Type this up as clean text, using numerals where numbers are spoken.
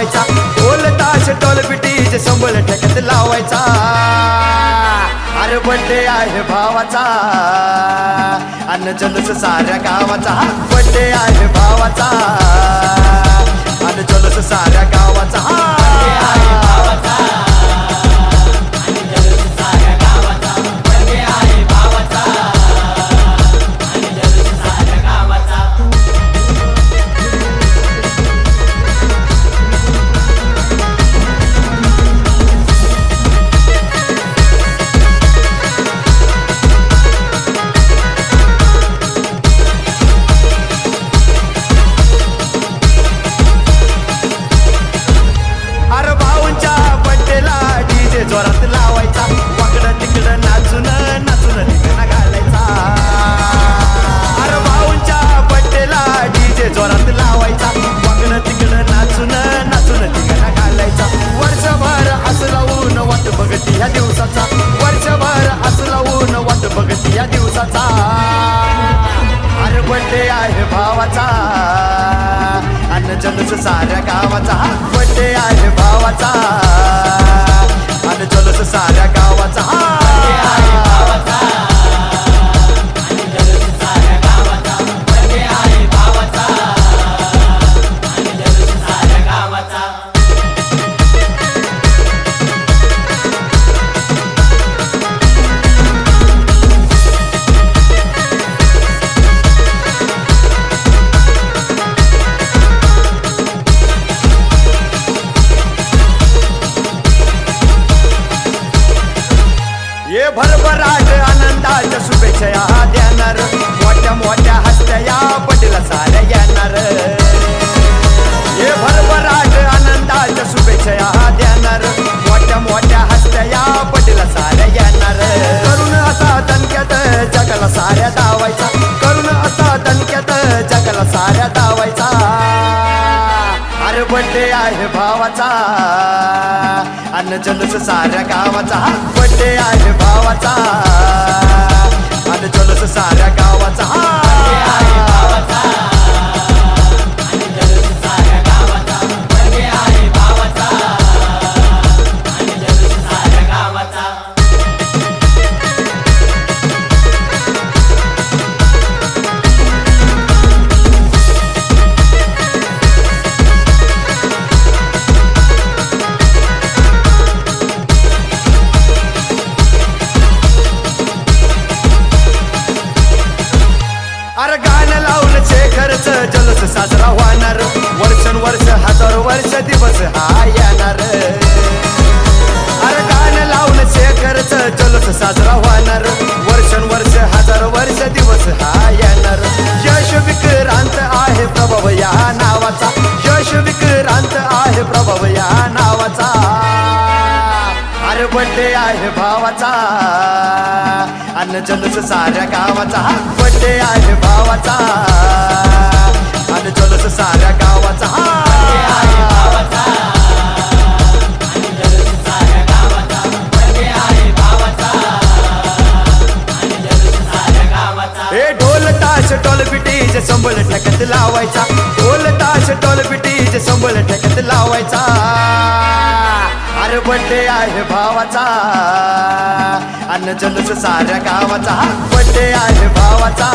लावायचा ढोल ताश टोल बिटीचे संबळ ठेक्यात लावायचा अरे बर्थडे आहे भावाचा अन्न जल्लोष साऱ्या गावाचा बर्थडे आहे भावाचा अन्न जल्लोष साऱ्या गावाचा जोरात लावायचा वाकडं तिकडं नाचून नाचून धिंगाणा घालायचा अरे भाऊंच्या बड्डेला डीजे जोरात लावायचा वाकडं तिकडं नाचून नाचून धिंगाणा घालायचा वर्षभर असं लावून वाट बघती या दिवसाचा वर्षभर असं लावून वाट बघती या दिवसाचा अरे बड्डे आहे भावाचा अन्न जल्लोष साऱ्या गावाचा बड्डे आहे भावाचा अन्न जल्लोष साऱ्या गावाचा ये भरभराट आनंदाच्या शुभेच्छा या देणार मोठ्या मोठ्या हस्त्या या बड्डेला साऱ्या येणार ये भरभराट आनंदाच्या शुभेच्छा या देणार मोठ्या मोठ्या हस्त्या या बड्डेला साऱ्या येणार करून असा दणक्यात जगाला साऱ्या दावायचा करून असा दणक्यात जगाला साऱ्या दावायचा अरे बड्डे आहे भावाचा अन्न जल्लोष साऱ्या गावाचा बड्डे आहे भावाचा अन्न जल्लोष साऱ्या गावाचा अरे गाणं लावलं शेखरच जल्लोष साजरा होणार वर्षानुवर्ष हजारो वर्ष दिवस हा येणार अरे गाणं लावलं शेखरच जल्लोष साजरा होणार वर्षानुवर्ष हजारो वर्ष दिवस हा येणार यश विक्रांत आहे प्रभाव या नावाचा यश विक्रांत आहे प्रभाव या नावाचा अरे बड्डे आहे भावाचा अन्न जल्लोष साऱ्या गावाचा बड्डे आहे भावाचा अन्न जल्लोष साऱ्या गावाचा हे ढोल ताश टोल बिटीचे संबळ ठेक्यात लावायचा ढोल ताश टोल बिटीचे संबळ ठेक्यात लावायचा अरे बड्डे आहे भावाचा अन्न जल्लोष साऱ्या गावाचा बड्डे आहे भावाचा